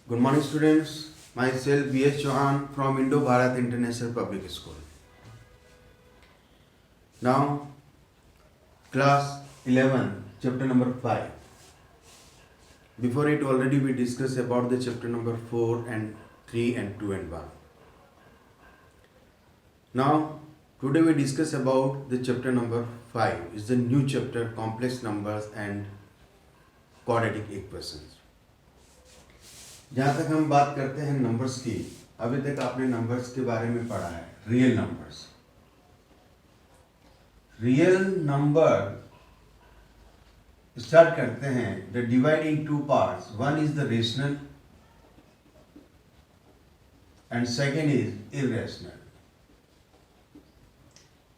Good morning, students. Myself B.S. Chauhan from Indo-Bharat International Public School. Now, class 11, chapter number 5. Before it, already we discussed about the chapter number 4 and 3 and 2 and 1. Now, today we discuss about the chapter number 5. It's the new chapter, complex numbers and quadratic equations. जहाँ तक हम बात करते हैं numbers की, अभी तक आपने नंबर्स के बारे में पढ़ा है, real numbers. Real number start करते हैं the divide in two parts. One is the rational and second is irrational.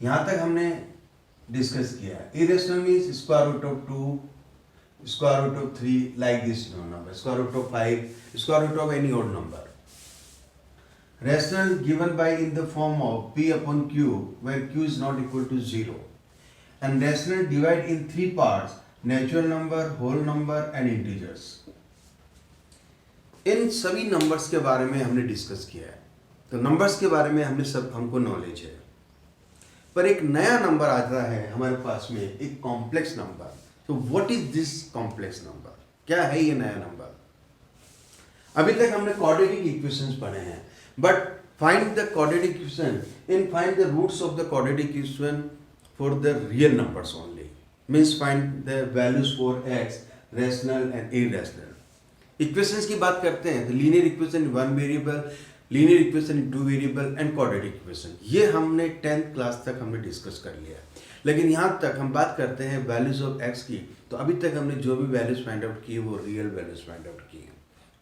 यहां तक हमने डिस्कस किया है. Irrational means square root of 2, square root of 3, like this number, square root of 5, square root of any odd number. Rational given by in the form of p upon q, where q is not equal to 0. And rational divide in 3 parts, natural number, whole number and integers. इन सभी numbers के बारे में हमने discuss किया है. तो numbers के बारे में हमको नॉलेज है. पर एक नया नंबर आता है हमारे पास में, एक कॉम्प्लेक्स नंबर. तो what is this complex number? क्या है ये नया नंबर? अभी तक हमने क्वाड्रेटिक इक्वेशंस पढ़े हैं, but find the quadratic equation in find the roots of the quadratic equation for the real numbers only. Means find the values for X, rational and irrational. Equations की बात करते हैं तो linear equation in 1 variable, linear equation in 2 variable and quadratic equation. ये हमने 10th class तक हमने discuss कर लिया. लेकिन यहाँ तक हम बात करते हैं वैल्यूज ऑफ एक्स की, तो अभी तक हमने जो भी वैल्यूज फाइंड आउट किए वो रियल वैल्यूज फाइंड आउट किए.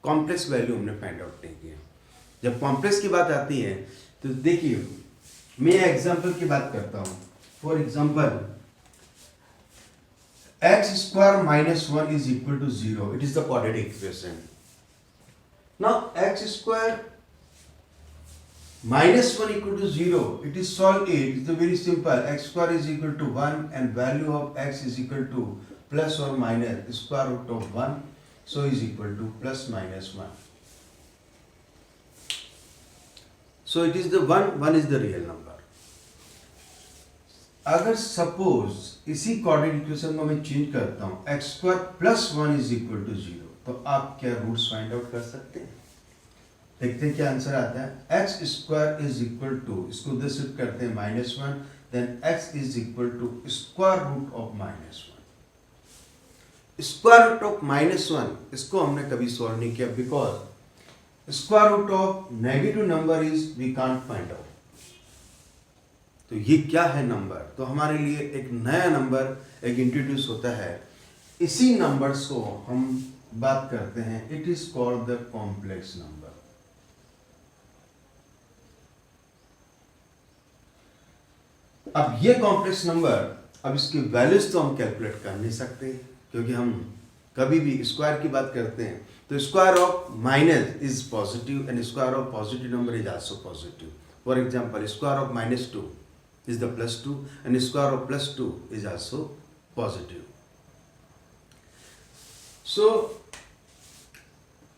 कॉम्प्लेक्स वैल्यू हमने फाइंड आउट नहीं किए. जब कॉम्प्लेक्स की बात आती है तो देखिए, मैं एग्जांपल की बात करता हूँ. For example, X square minus 1 is equal to 0. It is the quadratic equation. Now X square minus 1 equal to 0, it is solve it. It's very simple. X square is equal to 1 and value of x is equal to plus or minus square root of 1, so is equal to plus minus 1. So it is the 1 is the real number. अगर suppose इसी quadratic equation को मैं change करता हूँ, x square plus 1 is equal to 0, तो आप क्या roots find out कर सकते हैं? देखते हैं क्या आंसर आता है. X square is equal to, इसको उधर शिफ्ट करते हैं -1, then X is equal to square root of -1. Square root of -1 इसको हमने कभी सॉल्व नहीं किया, because square root of negative number is we can't find out. तो ये क्या है नंबर? तो हमारे लिए एक नया नंबर एक इंट्रोड्यूस होता है. इसी नंबर्स को हम बात करते हैं, it is called the complex number. अब ये कॉम्प्लेक्स नंबर, अब इसकी वैल्यूज तो हम कैलकुलेट कर नहीं सकते, क्योंकि हम कभी भी स्क्वायर की बात करते हैं तो square of minus is positive and square of positive number is also positive. For example, square of -2 is the +2 and square of +2 is also positive. So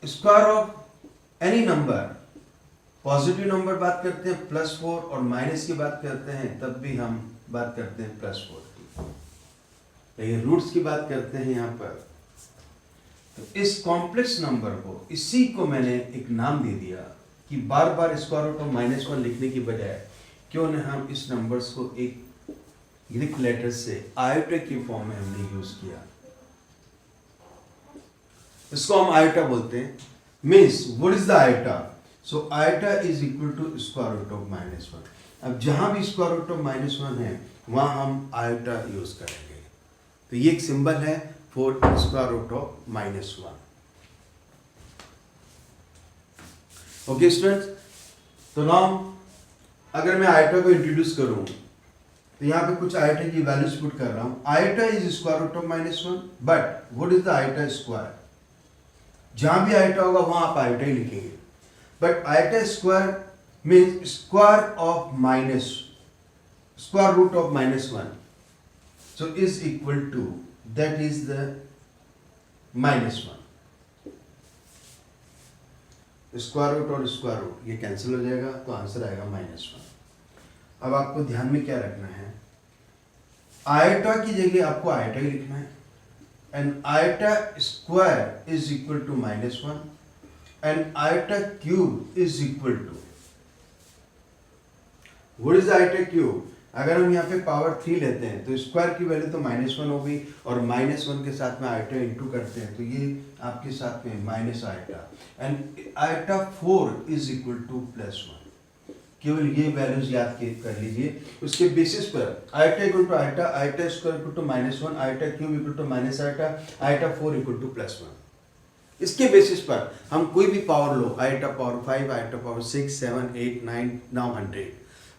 square of any number, positive number बात करते हैं +4 और minus की बात करते हैं तब भी हम बात करते हैं +4 की. लेकिन रूट्स की बात करते हैं यहाँ पर, तो इस कॉम्प्लेक्स नंबर को, इसी को मैंने एक नाम दे दिया कि बार बार स्क्वायर रूट ऑफ -1 लिखने की बजाय क्यों न हम इस नंबर्स को एक ग्रीक लेटर से आयोटा की फॉर्म में हमने यूज किया. इसको हम आयोटा बोलते हैं. Means what is the iota? So iota is equal to square root of -1. अब जहां भी स्क्वायर रूट ऑफ -1 है वहां हम आयोटा यूज करेंगे. तो ये एक सिंबल है for square root of -1. Okay students, तो नाउ अगर मैं आयोटा को इंट्रोड्यूस करूं तो यहाँ पे कुछ आयोटा की वैल्यूज पुट कर रहा हूं. Iota is square root of -1, but what is the iota square? जहां भी आयोटा होगा वहां आप आयोटा ही लिखेंगे. But iota square means square of square root of -1. So is equal to, that is the -1. Square root और square root ये cancel हो जाएगा, तो आंसर आएगा -1। अब आपको ध्यान में क्या रखना है, आयटा की जगह आपको आयटा ही लिखना है। And iota square is equal to -1 and iota cube is equal to, what is iota cube? अगर हम यहाँ पे पावर 3 लेते हैं तो स्क्वायर की वैल्यू तो -1 हो गई, और -1 के साथ में आयटा इंटू करते हैं तो ये आपके साथ में minus iota, and iota 4 is equal to +1। केवल ये वैल्यूज याद कर लीजिए। उसके बेसिस पर iota equal to iota, iota square equal to -1, iota cube equal to minus iota, iota 4 equal to +1। इसके बेसिस पर हम कोई भी पावर लो, iota power 5, iota power 6, 7, 8, 9, now 100,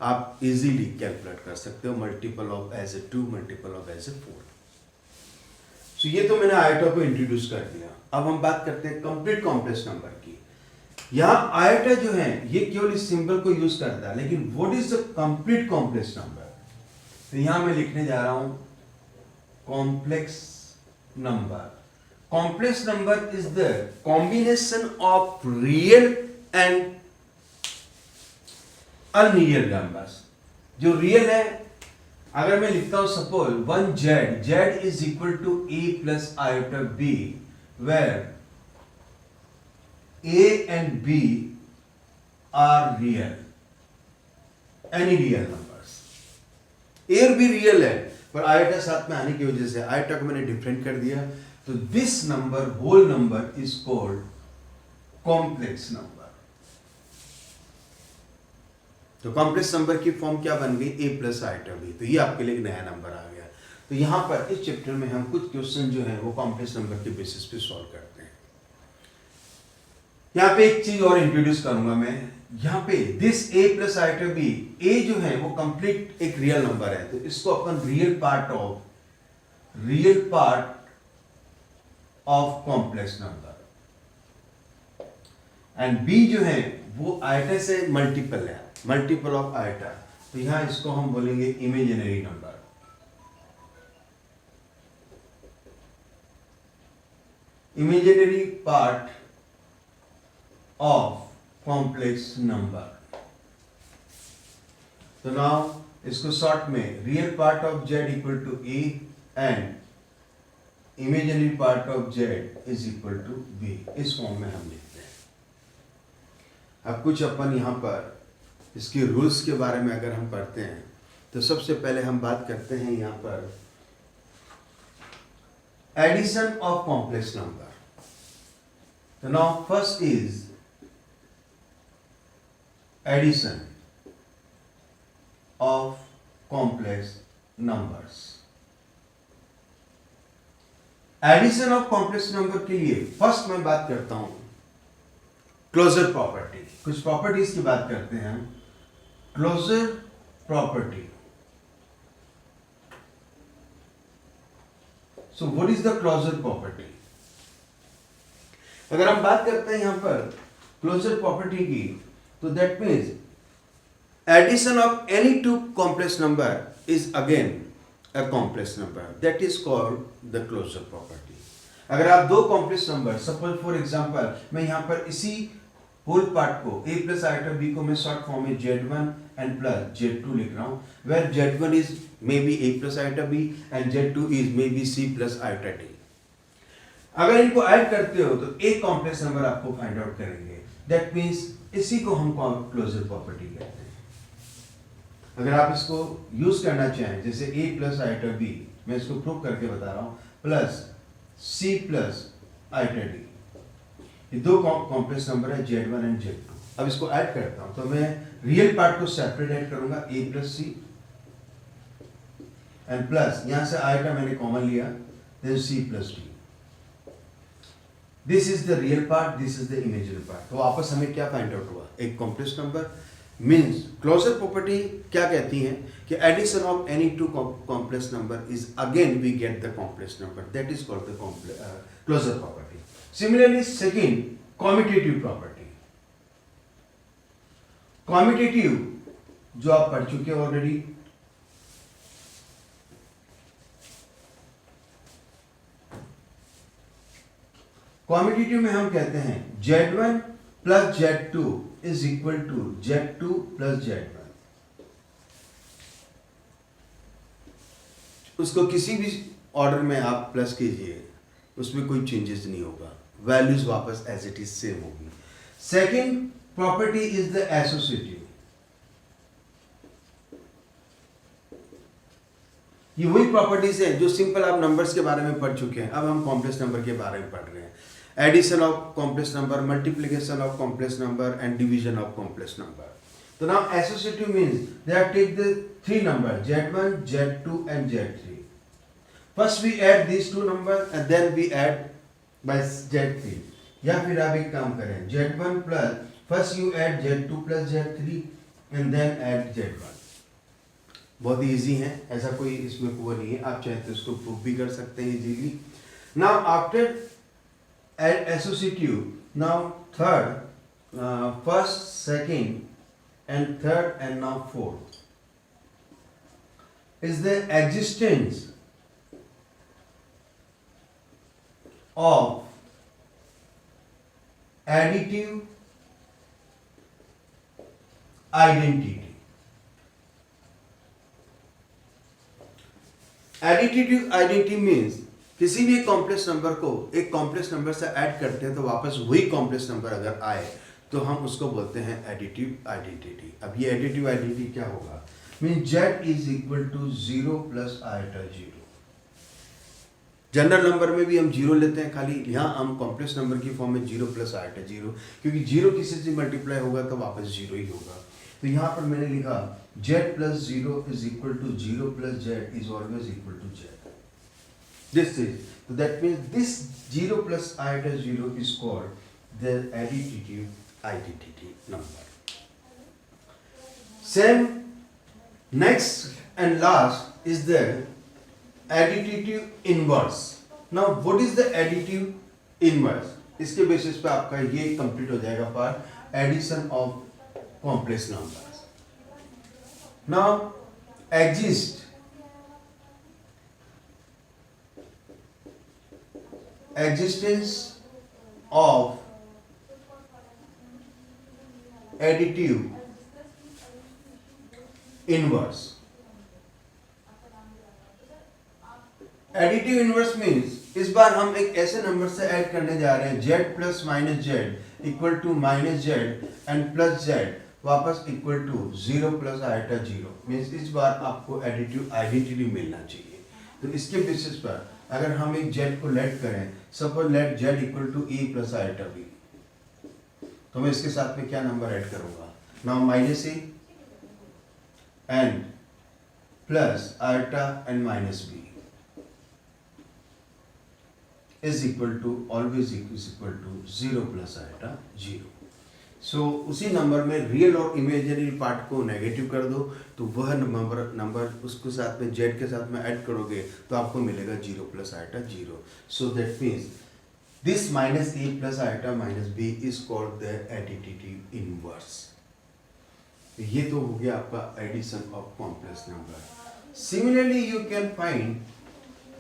आप इजीली कैलकुलेट कर सकते हो multiple of as a 2, multiple of as a 4। So ये तो मैंने आयटा को इंट्रोड्यूस कर दिया। अब हम बात करते हैं कंप्लीट कॉम्प्लेक्स नंबर की। यहाँ आयटा जो है ये केवल इस सिंबल को यूज करता है, लेकिन what is the complete complex number? तो यहां मैं लिखने जा रहा हूं complex number. Complex number is the combination of real and unreal numbers. जो रियल है, अगर मैं लिखता हूं suppose 1z, z is equal to a plus iota b, where A and B are real, any real numbers। A और B real है, पर eta साथ में आने की वजह से आयटा को मैंने डिफरेंट कर दिया, तो this number, whole number is called complex number. तो कॉम्प्लेक्स नंबर की फॉर्म क्या बन गई? A plus iota B। तो ये आपके लिए एक नया नंबर आ गया। तो यहां पर इस चैप्टर में हम कुछ क्वेश्चन जो है वो कॉम्प्लेक्स नंबर के बेसिस पे सॉल्व करते हैं। यहाँ पे एक चीज और इंट्रोड्यूस करूंगा मैं, यहाँ पे this a plus iota b, a जो है वो कंप्लीट एक रियल नंबर है, तो इसको अपन real part of complex number, and b जो है वो आइटा से मल्टीपल है, मल्टीपल ऑफ आइटा, तो यहां इसको हम बोलेंगे imaginary number. Imaginary part of complex number. तो नाउ इसको शॉर्ट में real part of z equal to a and imaginary part of z is equal to b, इस फॉर्म में हम लिखते हैं। अब कुछ अपन यहां पर इसके रूल्स के बारे में अगर हम पढ़ते हैं, तो सबसे पहले हम बात करते हैं यहां पर एडिशन ऑफ कॉम्प्लेक्स नंबर। तो now first is addition of complex numbers. Addition of complex number के लिए फर्स्ट मैं बात करता हूं क्लोजर प्रॉपर्टी। कुछ प्रॉपर्टीज की बात करते हैं हम। Closure property. So what is the closure property? अगर हम बात करते हैं यहां पर क्लोजर प्रॉपर्टी की, तो that means addition of any two complex number is again a complex number, that is called the closure property. अगर आप दो complex number, suppose for example मैं यहां पर इसी होल पार्ट को a प्लस आइटा b को मैं शॉर्ट फॉर्म में z1 एंड प्लस z2 लिख रहा हूं, where z1 is may be a plus iota b and z2 is may be c plus iota d। अगर इनको ऐड करते हो तो एक कॉम्प्लेक्स नंबर आपको फाइंड आउट करेंगे, दैट मीन्स इसी को हम क्लोजर प्रॉपर्टी कहते हैं। अगर आप इसको यूज करना चाहें, जैसे a प्लस आइटा b, मैं इसको प्रूव करके बता रहा हूं, plus c plus iota d, ये दो कॉम्प्लेक्स नंबर है z1 एंड z2। अब इसको ऐड करता हूं, तो मैं रियल पार्ट को सेपरेट ऐड करूंगा, a plus c and plus यहां से आइटा मैंने कॉमन लिया, then c plus d। This is the real part, this is the imaginary part. तो वापस हमें क्या फाइंड आउट हुआ? एक complex number. Means closure property क्या कहती है कि addition of any two complex number is again we get the complex number, that is called the closure property. Similarly second, commutative property. Commutative जो आप पढ़ चुके हो ऑलरेडी, कॉम्यूटेटिव में हम कहते हैं z1 plus Z2 is equal to Z2 plus Z1। उसको किसी भी ऑर्डर में आप प्लस कीजिए, उसमें कोई चेंजेस नहीं होगा, वैल्यूज वापस एज इट इज सेम होगी। Second property is the associative. ये वही प्रॉपर्टीज है जो सिंपल आप नंबर्स के बारे में पढ़ चुके हैं। अब हम कॉम्प्लेक्स नंबर के बारे में पढ़ रहे हैं। Addition of complex number, multiplication of complex number and division of complex number. तो now associative means they have take the three number Z1, Z2 and Z3. First we add these two numbers and then we add by Z3. या फिर आप एक काम करें, Z1 plus first you add Z2 plus Z3 and then add Z1. बहुत ही easy है, ऐसा कोई इसमें वो नहीं है, आप चाहे तो इसको प्रूव भी कर सकते हैं easily. Now after associative, now third, first, second and third and now fourth is the existence of additive identity. Additive identity means किसी भी कॉम्प्लेक्स नंबर को एक कॉम्प्लेक्स नंबर से ऐड करते हैं तो वापस वही कॉम्प्लेक्स नंबर अगर आए तो हम उसको बोलते हैं एडिटिव आइडेंटिटी। अब ये एडिटिव आइडेंटिटी क्या होगा? Mean Z is equal to 0 plus iota 0। General number में भी हम 0 लेते हैं, खाली यहाँ हम कॉम्प्लेक्स नंबर की फॉर्म में 0 प्लस आइटा 0, क्योंकि 0 किसी से मल्टीप्लाई होगा तो वापस 0 ही होगा। तो यहाँ पर मैंने लिखा Z plus 0 is equal to 0 plus Z is always equal to Z. This is, so that means this 0 plus iota 0 is called the additive identity number. Same, next and last is the additive inverse. Now what is the additive inverse? इसके basis पे आपका ये complete हो जाएगा part, addition of complex numbers. Now existence of additive inverse. Additive inverse means इस बार हम एक ऐसे नंबर से ऐड करने जा रहे हैं Z plus minus Z equal to minus Z and plus Z वापस equal to 0 plus iota 0। Means इस बार आपको एडिटिव आइडेंटिटी मिलना चाहिए। तो इसके बेसिस पर अगर हम एक Z को लेट करें, suppose let Z equal to A plus iota B, तो मैं इसके साथ में क्या नंबर ऐड करूंगा? Now minus A and plus iota and minus B is equal to always is equal to 0 plus iota 0. So उसी number में real और इमेजिनरी पार्ट को नेगेटिव कर दो तो वह नंबर उसके साथ में Z के साथ में ऐड करोगे तो आपको मिलेगा 0 plus iota 0. So that means this minus A plus iota minus B is called the additive inverse. ये तो हो गया आपका addition of complex number. Similarly you can find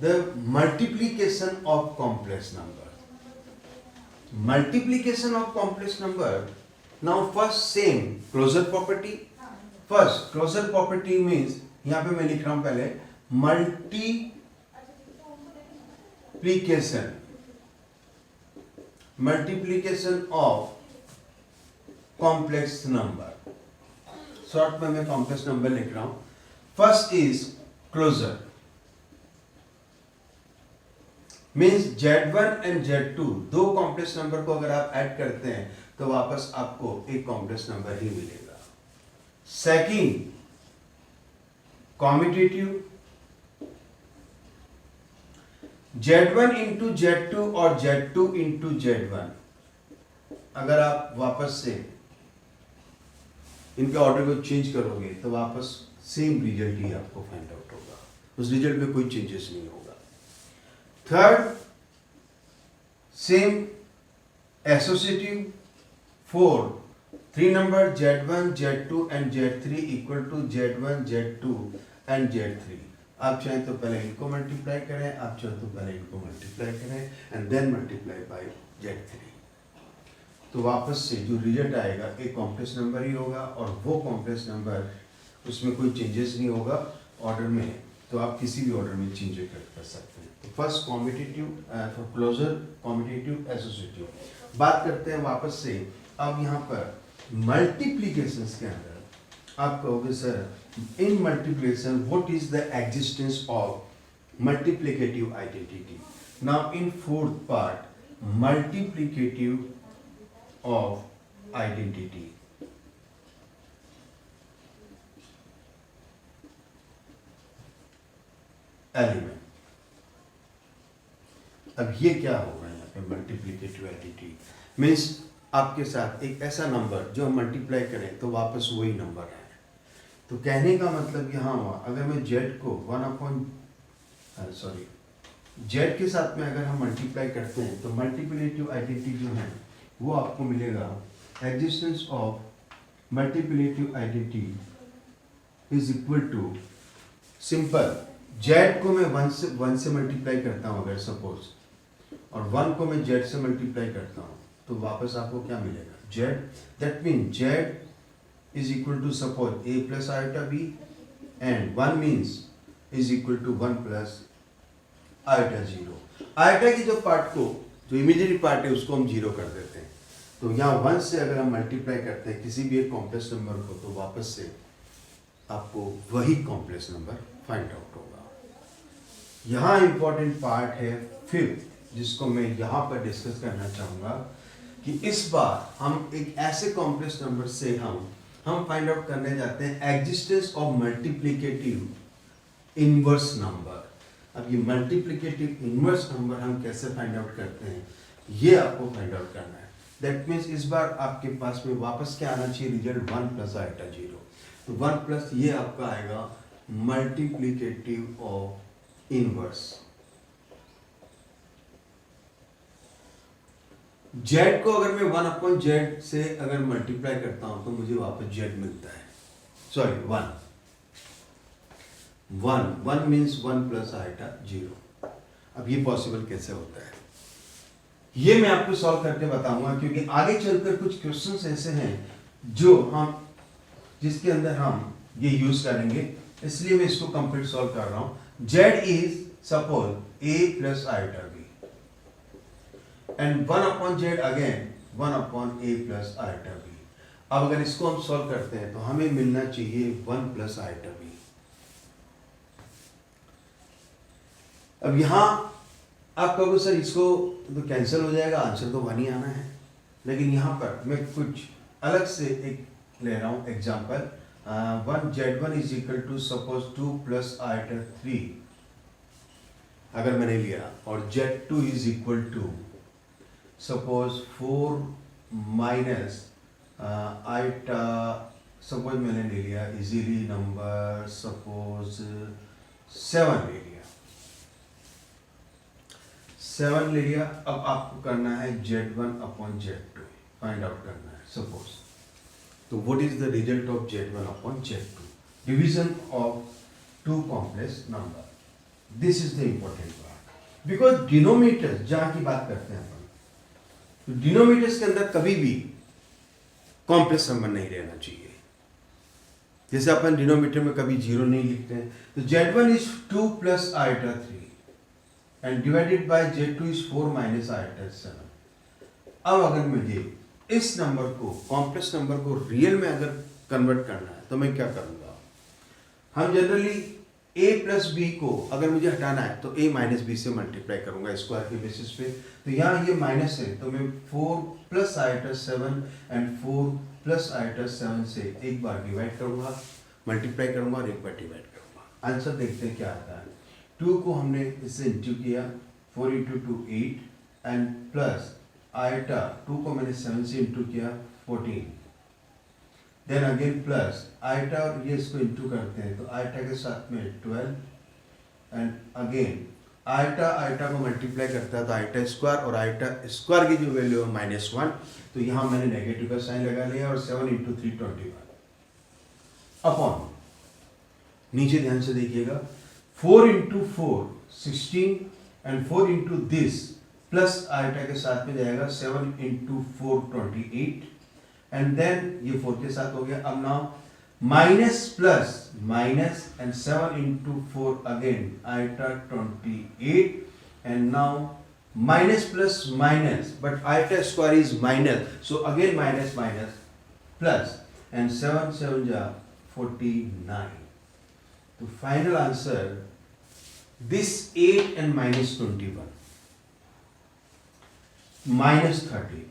the multiplication of complex number. Multiplication of complex number. Now first same closure property. First closure property means यहाँ पे मैं लिख रहा हूँ पहले multiplication of complex number. Short में मैं complex number लिख रहा हूँ। First is closure. Means Z1 and Z2 दो कॉम्प्लेक्स नंबर को अगर आप ऐड करते हैं तो वापस आपको एक कॉम्प्लेक्स नंबर ही मिलेगा। Second commutative, Z1 into Z2 और Z2 इंटू Z1, अगर आप वापस से इनके ऑर्डर को चेंज करोगे तो वापस सेम रिजल्ट ही आपको फाइंड आउट होगा, उस रिजल्ट में कोई चेंजेस नहीं होगा। Third same associative, four three number Z1, Z2 and Z3 equal to Z1, Z2 and Z3। आप चाहें तो पहले इनको मल्टीप्लाई करें, आप चाहें तो पहले इनको मल्टीप्लाई करें and then multiply by Z3। तो वापस से जो रिजल्ट आएगा एक कॉम्प्लेक्स नंबर ही होगा, और वो कॉम्प्लेक्स नंबर उसमें कोई चेंजेस नहीं होगा ऑर्डर में, तो आप किसी भी ऑर्डर में चेंज कर सकते हैं। तो first competitive, for closure competitive associative. बात करते हैं वापस से। अब यहाँ पर मल्टीप्लीकेशंस के अंदर आप कहोगे sir in multiplication what is the existence of multiplicative identity. Now in fourth part multiplicative of identity. Element. अब ये क्या होगा यहाँ पे मल्टीप्लिकेटिव आइडेंटिटी मीन्स आपके साथ एक ऐसा नंबर जो हम मल्टीप्लाई करें तो वापस वही नंबर है। तो कहने का मतलब यहाँ हुआ अगर मैं z को z के साथ में अगर हम मल्टीप्लाई करते हैं तो मल्टीप्लिकेटिव आइडेंटिटी जो है वो आपको मिलेगा existence of multiplicative identity is equal to simple z को मैं 1 से मल्टीप्लाई करता हूँ अगर सपोज, और 1 को मैं z से मल्टीप्लाई करता हूँ तो वापस आपको क्या मिलेगा z। That mean z is equal to suppose a plus iota b and 1 means is equal to 1 plus iota 0। Iota की जो पार्ट को जो इमेजिनरी पार्ट है उसको हम 0 कर देते हैं। तो यहाँ 1 से अगर हम मल्टीप्लाई करते हैं किसी भी एक कॉम्प्लेक्स नंबर को तो वापस से आपको वही कॉम्प्लेक्स नंबर फाइंड आउट होगा। यहाँ इंपॉर्टेंट पार्ट है फिफ्थ जिसको मैं यहाँ पर डिस्कस करना चाहूँगा कि इस बार हम एक ऐसे कॉम्प्लेक्स नंबर से हम फाइंड आउट करने जाते हैं existence of multiplicative inverse number. अब ये मल्टीप्लिकेटिव इनवर्स नंबर हम कैसे फाइंड आउट करते हैं ये आपको फाइंड आउट करना है। दैट मीन्स इस बार आपके पास में वापस क्या आना चाहिए रिजल्ट 1 प्लस आयोटा 0। तो 1 प्लस ये आपका आएगा मल्टीप्लिकेटिव ऑफ इनवर्स। z को अगर मैं 1/z से अगर मल्टीप्लाई करता हूं तो मुझे वापस z मिलता है, सॉरी 1 मीन्स 1 प्लस आयोटा 0। अब ये पॉसिबल कैसे होता है ये मैं आपको सॉल्व करके बताऊंगा, क्योंकि आगे चलकर कुछ क्वेश्चंस ऐसे हैं जो जिसके अंदर हम ये यूज करेंगे, इसलिए मैं इसको कंप्लीट सॉल्व कर रहा हूं। z is suppose a plus iota b and 1/z again 1/a plus iota b। अब अगर इसको हम सॉल्व करते हैं तो हमें मिलना चाहिए 1 प्लस आयोटा b। अब यहां आप कहोगे सर इसको तो कैंसिल हो जाएगा, आंसर तो 1 ही आना है, लेकिन यहां पर मैं कुछ अलग से एक ले रहा हूं example. 1z1 is equal to suppose 2 plus iota 3 अगर मैंने लिया, और z2 is equal to suppose 4 minus iota, suppose मैंने ले लिया इजीली नंबर सपोज 7 ले लिया, 7 ले लिया। अब आपको करना है z1/z2 फाइंड आउट करना है सपोज। तो what is the result of z1/z2? Division of two complex number. This is the important part, because denominator जहां की बात करते हैं तो डिनोमिनेटर्स के अंदर कभी भी कॉम्प्लेक्स नंबर नहीं रहना चाहिए। जैसे अपन डिनोमिनेटर में कभी 0 नहीं लिखते हैं। तो z1 is 2 plus iota 3 and divided by z2 is 4 minus iota 7। अब अगर मुझे इस नंबर को कॉम्प्लेक्स नंबर को रियल में अगर कन्वर्ट करना है तो मैं क्या करूंगा, हम जनरली a प्लस बी को अगर मुझे हटाना है तो a माइनस बी से मल्टीप्लाई करूंगा स्क्वायर के बेसिस पे। तो यहाँ ये माइनस है तो मैं 4 plus iota 7 and 4 plus iota 7 से एक बार डिवाइड करूंगा, मल्टीप्लाई करूंगा और एक बार डिवाइड करूंगा। आंसर देखते हैं क्या आता है। 2 को हमने इससे इंटू किया, 4 × 2 8 एंड प्लस आयोटा 2 को मैंने 7 से इंटू किया 14, देन अगेन प्लस आयोटा और ये इसको इंटू करते हैं तो आयोटा के साथ में 12 एंड अगेन आयोटा आयोटा को मल्टीप्लाई करता है तो आयोटा स्क्वायर, और आयोटा स्क्वायर की जो वैल्यू है -1, तो यहाँ मैंने नेगेटिव का साइन लगा लिया और 7 × 3 21 अपॉन, नीचे ध्यान से देखिएगा 4 × 4 16 एंड 4 × दिस प्लस आइटा के साथ में जाएगा 7 इंटू 4 28 एंड देन ये 4 के साथ हो गया. अब now minus plus minus and 7 into 4 again iota 28 and now minus plus minus, but iota square is minus, so again minus minus plus and 7 7 ja 49. The final answer, this 8 and minus 21 minus 30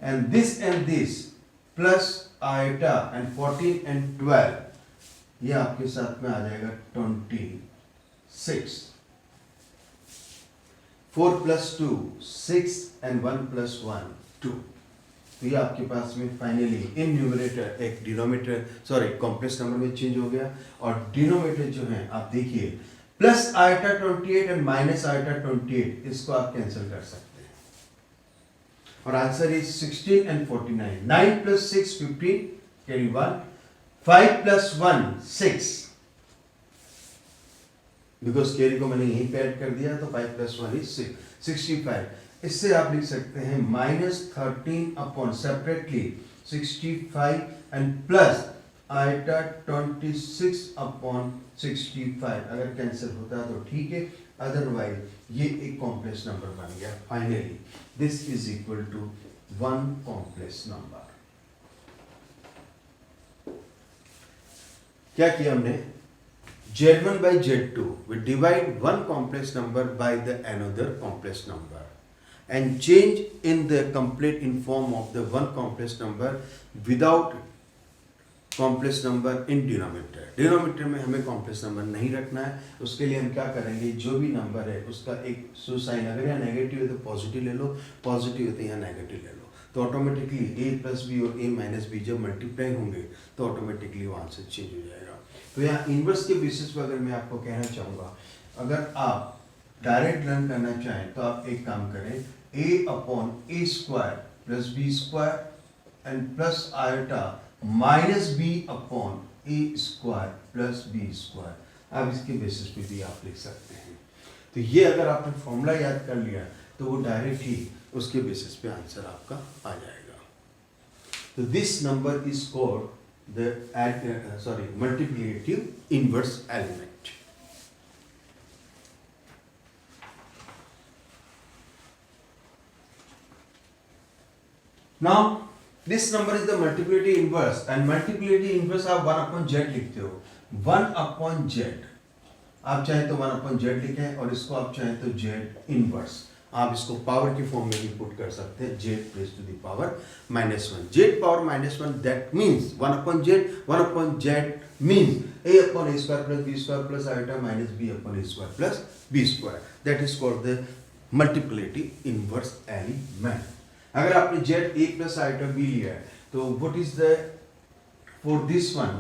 and this plus iota and 14 and 12 ये आपके साथ में आ जाएगा 26. 4 plus 2 6 and 1 plus 1 2. तो ये आपके पास में फाइनली इन न्यूमरेटर एक डिनोमिनेटर सॉरी कॉम्प्लेक्स नंबर में चेंज हो गया और डिनोमिनेटर जो है आप देखिए plus iota 28 and minus iota 28 इसको आप कैंसिल कर सकते हैं और answer is 16 and 49. 9 plus 6 15 carry 1. 5 plus 1 6 because carry को मैंने यहीं पे ऐड कर दिया तो 5 plus 1 is 65. इससे आप लिख सकते हैं -13 upon separately 65 and plus iota 26 upon 65. अगर कैंसिल होता है तो ठीक है, अदरवाइज ये एक कॉम्प्लेक्स नंबर बन गया. Finally this is equal to 1 complex number. क्या किया हमने? Z1 by Z2, we divide one complex number by the another complex number and change in the complete in form of the one complex number without complex number in denominator. Denominator में हमें complex number नहीं रखना है. उसके लिए हम क्या करेंगे, जो भी नंबर है उसका एक साइन, अगर यहाँ नेगेटिव है तो पॉजिटिव ले लो, पॉजिटिव है तो यहाँ नेगेटिव ले लो, तो ऑटोमेटिकली a प्लस बी और a माइनस बी जब मल्टीप्लाई होंगे तो ऑटोमेटिकली वो आंसर चेंज हो जाएगा. तो यहाँ इन्वर्स के बेसिस पर अगर मैं आपको कहना चाहूँगा, अगर आप डायरेक्ट लर्न करना चाहें तो आप एक काम करें, a upon A square plus B square and plus iota minus B upon A square plus B square. आप इसके बेसिस पे भी आप लिख सकते हैं. तो ये अगर आपने फॉर्मूला याद कर लिया तो वो डायरेक्ट ही उसके बेसिस पे आंसर आपका आ जाएगा. तो this number is called the multiplicative inverse element. Now this number is the multiplicative inverse and multiplicative inverse आप 1 upon z लिखते हो. 1 upon z आप चाहे तो 1 upon z लिखें और इसको आप चाहे तो z inverse. आप इसको पावर की फॉर्म में भी पुट कर सकते हैं, z raise to the power -1. z power -1 that means 1 upon z means a upon a square plus b square plus iota minus b upon a square plus b square. That is called the multiplicative inverse element. अगर आपने z a plus iota b लिया है तो what is the for this one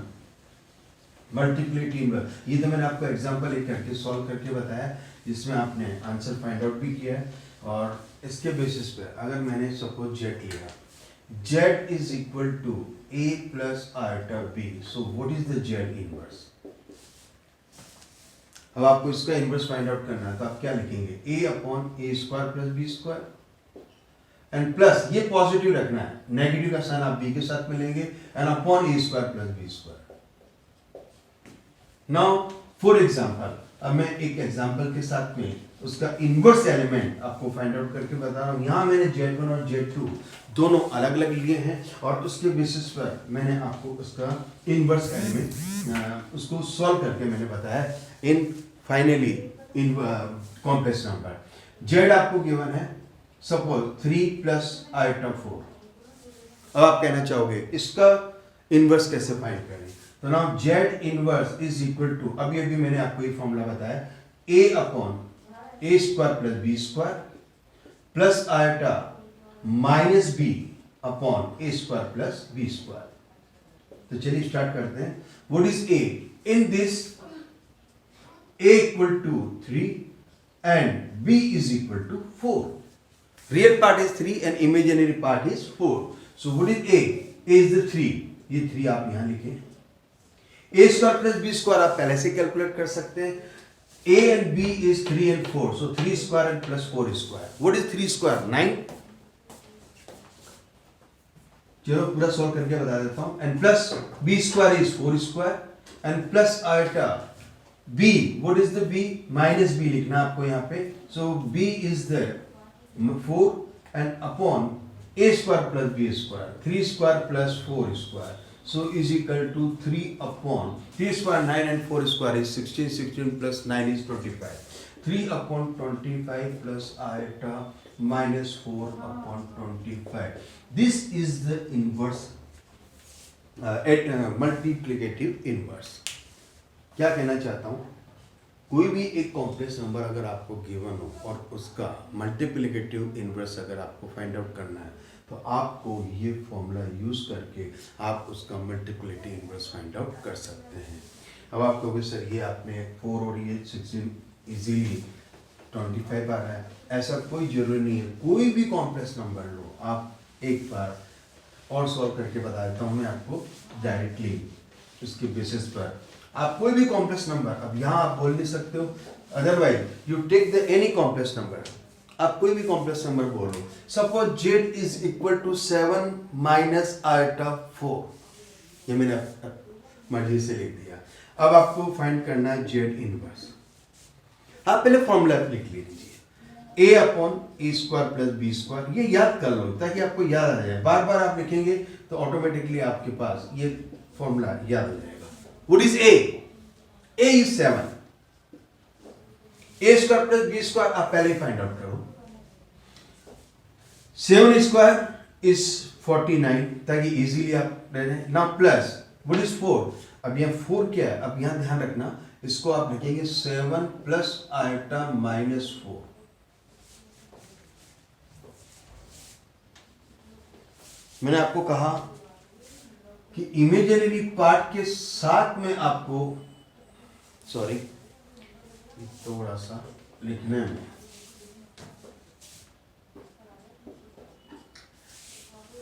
multiplicative inverse. ये तो मैंने आपको example एक करके सॉल्व करके बताया जिसमें आपने आंसर फाइंड आउट भी किया है. और इसके बेसिस पे अगर मैंने सपोज z लिया, z is equal to a plus iota b, so what is the z inverse. अब आपको इसका इनवर्स फाइंड आउट करना है तो आप क्या लिखेंगे, a upon A square plus B square and plus ये पॉजिटिव रखना है, नेगेटिव का साइन आप b के साथ में लेंगे and upon A square plus B square. Now for example, अब मैं एक एग्जांपल के साथ में उसका इनवर्स एलिमेंट आपको फाइंड आउट करके बता रहा हूँ. यहाँ मैंने Z1 और Z2 दोनों अलग अलग लिए हैं और उसके बेसिस पर मैंने आपको उसका इनवर्स एलिमेंट उसको सॉल्व करके मैंने बताया इन फाइनली इन कॉम्प्लेक्स नंबर. Z आपको गिवन है सपोज 3 प्लस आयोटा 4. अब आप कहना चाहोगे इसका इनवर्स कैसे फाइंड करें, तो now Z inverse is equal to, अभी अभी मैंने आपको ये फॉर्मूला बताया, a upon A square plus B square plus iota minus B upon A square plus B square. तो चलिए स्टार्ट करते हैं. What is a? In this a equal to 3 and b is equal to 4. Real part is 3 and imaginary part is 4. So what is a? a is the 3. ये 3 आप यहां लिखें. ए square plus B square आप पहले से calculate कर सकते हैं. A and B is 3 and 4. So 3 square and plus 4 square. What is 3 square? 9. चलो पूरा सॉल्व करके बता देता हूं. And plus B square is 4 square. And plus iota B. What is the B? Minus B लिखना आपको यहाँ पे. So B is there 4 and upon A square plus B square. 3 square plus 4 square. So is equal to 3 upon 3 square 9 and 4 square is 16. 16 plus 9 is 25. 3 upon 25 plus iota minus 4 upon 25. This is the inverse multiplicative inverse. क्या कहना चाहता हूँ, कोई भी एक complex number अगर आपको given हो और उसका मल्टीप्लिकेटिव इनवर्स अगर आपको फाइंड आउट करना है तो आपको ये फॉर्मूला यूज करके आप उसका मल्टीप्लिकेटिव इनवर्स फाइंड आउट कर सकते हैं. अब आप कहोगे सर ये आपने 4 और ये 16 इजीली 25 आ रहा है. ऐसा कोई जरूरी नहीं है. कोई भी कॉम्प्लेक्स नंबर लो, आप एक बार और सॉल्व करके बता देता हूँ मैं आपको डायरेक्टली उसके बेसिस पर. आप कोई भी कॉम्प्लेक्स नंबर, अब यहाँ आप बोल नहीं सकते हो, otherwise you take the any complex number. आप कोई भी कॉम्प्लेक्स नंबर बोलो. Suppose z is equal to 7 minus iota 4. ये मैंने मर्जी से लिख दिया. अब आपको फाइंड करना है z इनवर्स. आप पहले फॉर्मूला लिख लीजिए, a upon A square plus B square. ये याद कर लो ताकि आपको याद आ जाए. बार बार आप लिखेंगे तो ऑटोमेटिकली आपके पास ये फॉर्मूला याद हो जाएगा. What is a? A is 7. A square plus b square आप पहले ही फाइंड आउट करो. 7 square is 49 ताकि इजीली आप ले लें. Now plus what is 4? अब यहाँ 4 क्या है? अब यहाँ ध्यान रखना, इसको आप लिखेंगे 7 प्लस आइटा माइनस 4. मैंने आपको कहा कि इमेजिनरी पार्ट के साथ में आपको थोड़ा सा लिखने में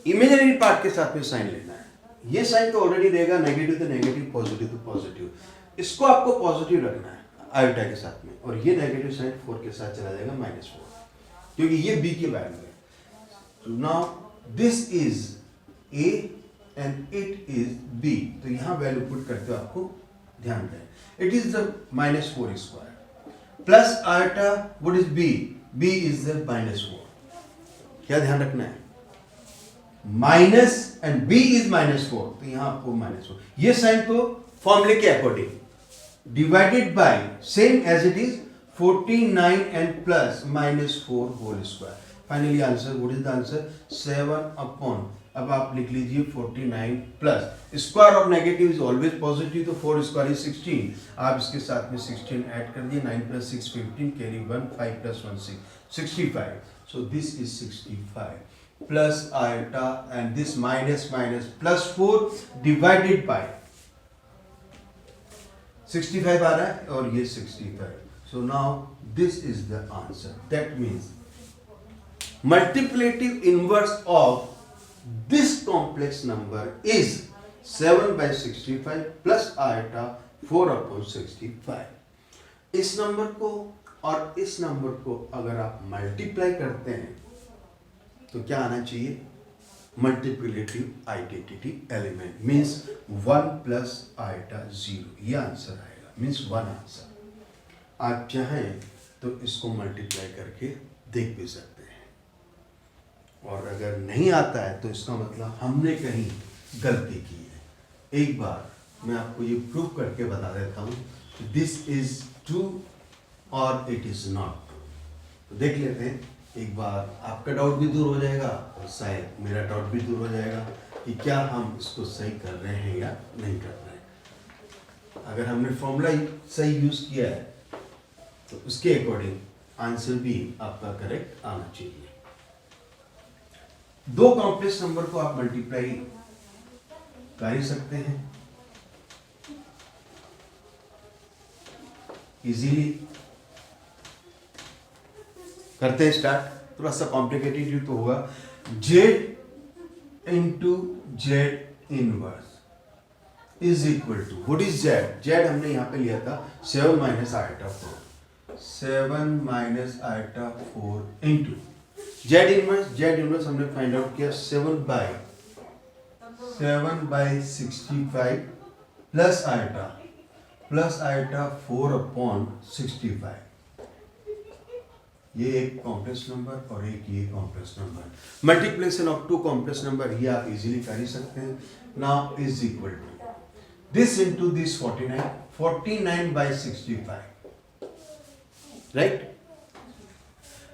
इमेजिनरी पार्ट के साथ में साइन लेना है. ये साइन तो ऑलरेडी देगा, नेगेटिव तो नेगेटिव, पॉजिटिव तो पॉजिटिव. इसको आपको पॉजिटिव रखना है आयोटा के साथ में, और ये नेगेटिव साइन 4 के साथ चला जाएगा -4, क्योंकि ये b की वैल्यू है. तो now this is a and it is b. तो यहाँ वैल्यू पुट करते हो आपको ध्यान दें. It is the -4 square plus iota. What is b? b is the -4. क्या ध्यान रखना है? माइनस एंड b इज -4, तो यहाँ आपको -4. ये साइन तो फॉर्मूले के according divided by same as it is 49 and plus -4 whole square. Finally answer, what is the answer? 7 upon, अब आप लिख लीजिए 49 plus square of negative is always positive, तो 4 स्क्वायर इज 16. आप इसके साथ में 16 ऐड कर दिए. 9 plus 6 15, carry 1, 5 plus 1 6, 65. So this is 65 plus iota and this minus minus plus 4 divided by 65 आ रहा है और ये 65. So now this is the answer. That means multiplicative inverse of this complex number is 7 by 65 plus iota 4 upon 65. इस number को और इस number को अगर आप मल्टीप्लाई करते हैं तो क्या आना चाहिए? Multiplicative identity element means 1 plus iota 0. ये आंसर आएगा, मीन्स 1 आंसर. आप चाहें तो इसको मल्टीप्लाई करके देख भी सकते हैं, और अगर नहीं आता है तो इसका मतलब हमने कहीं गलती की है. एक बार मैं आपको ये प्रूव करके बता देता हूँ, दिस इज ट्रू और इट इज नॉट ट्रू. तो देख लेते हैं एक बार. आपका डाउट भी दूर हो जाएगा और शायद मेरा डाउट भी दूर हो जाएगा कि क्या हम इसको सही कर रहे हैं या नहीं कर रहे हैं. अगर हमने फॉर्मूला सही यूज किया है तो उसके अकॉर्डिंग आंसर भी आपका करेक्ट आना चाहिए. दो कॉम्प्लेक्स नंबर को आप मल्टीप्लाई कर ही सकते हैं इजीली. करते हैं स्टार्ट. थोड़ा सा कॉम्प्लिकेटेड तो होगा. z into z inverse is equal to, what is z? z हमने यहां पे लिया था 7 minus iota 4. 7 minus iota 4 into z inverse हमने फाइंड आउट किया 7 बाई 65 प्लस आइटा 4 अपॉन 65। ये एक कॉम्प्लेक्स नंबर और एक ये complex number. Multiplication of two complex number ये आप इजीली कर ही सकते हैं। Now is equal to this into this 49 by 65, right.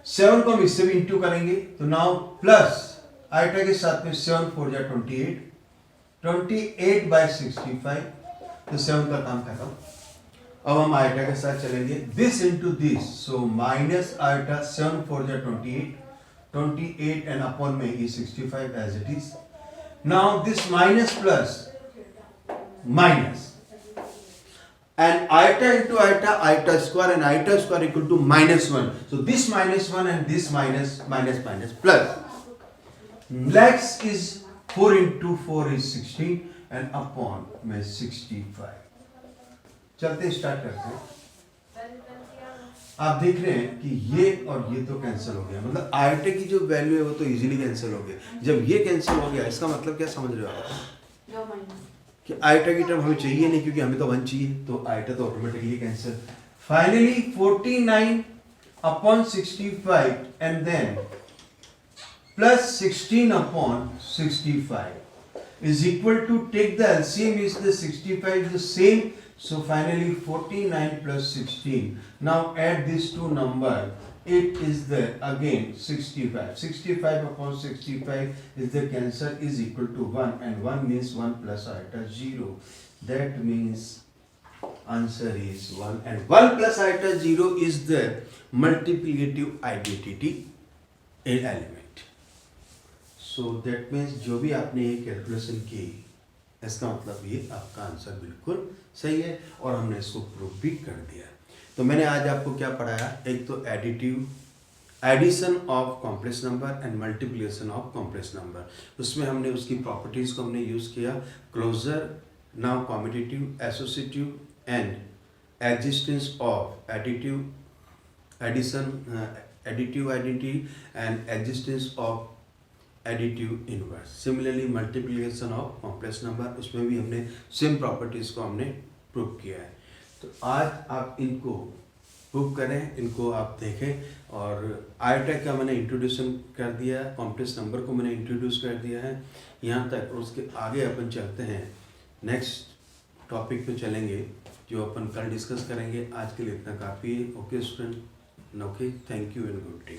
7 को हम इससे भी इंटू करेंगे तो नाउ प्लस आइटा के साथ में 7 4 जा 28 बाई 65, तो 7 का काम खत्म। अब हम आइटा के साथ चलेंगे this into this, so minus iota 7 4 जा 28 एंड अपॉन में ये 65 as it is. Now this minus plus minus and iota into iota square and iota square equal to -1. So this -1 and this minus plus. Next is 4 into 4 is 16 and upon में 65. चलते start करते हैं। आप देख रहे हैं कि ये और ये तो कैंसिल हो गया, मतलब आइटा की जो वैल्यू है वो तो इजीली कैंसिल हो गया। जब ये कैंसिल हो गया इसका मतलब क्या समझ रहे हो आप कि आइटा की टर्म हमें चाहिए नहीं, क्योंकि हमें तो 1 चाहिए, तो आइटा तो automatically cancel. Finally 49 upon 65 and then plus 16 upon 65 is equal to, take the LCM is the 65 is the same, so finally 49 plus 16. Now add these two number, it is there again 65 upon 65 is the cancel is equal to 1 and 1 means 1 plus iota 0. That means answer is 1 and 1 plus iota 0 is the multiplicative identity element. So that means जो भी आपने ये calculation की इसका मतलब ये आपका answer बिल्कुल सही है और हमने इसको प्रूव भी कर दिया। तो मैंने आज आपको क्या पढ़ाया, एक तो addition of complex number and multiplication of complex number, उसमें हमने उसकी प्रॉपर्टीज को हमने यूज किया, closure, now commutative, associative and existence of additive identity and existence of additive inverse. Similarly multiplication of complex number, उसमें भी हमने सेम प्रॉपर्टीज को हमने प्रूव किया है। तो आज आप इनको प्रूव करें, इनको आप देखें, और आइटा का मैंने इंट्रोड्यूशन कर दिया, कॉम्प्लेक्स नंबर को मैंने इंट्रोड्यूस कर दिया है यहाँ तक, और उसके आगे अपन चलते हैं नेक्स्ट टॉपिक पे चलेंगे जो अपन कल डिस्कस करेंगे। आज के लिए इतना काफ़ी है। Okay student, okay, thank you and good day.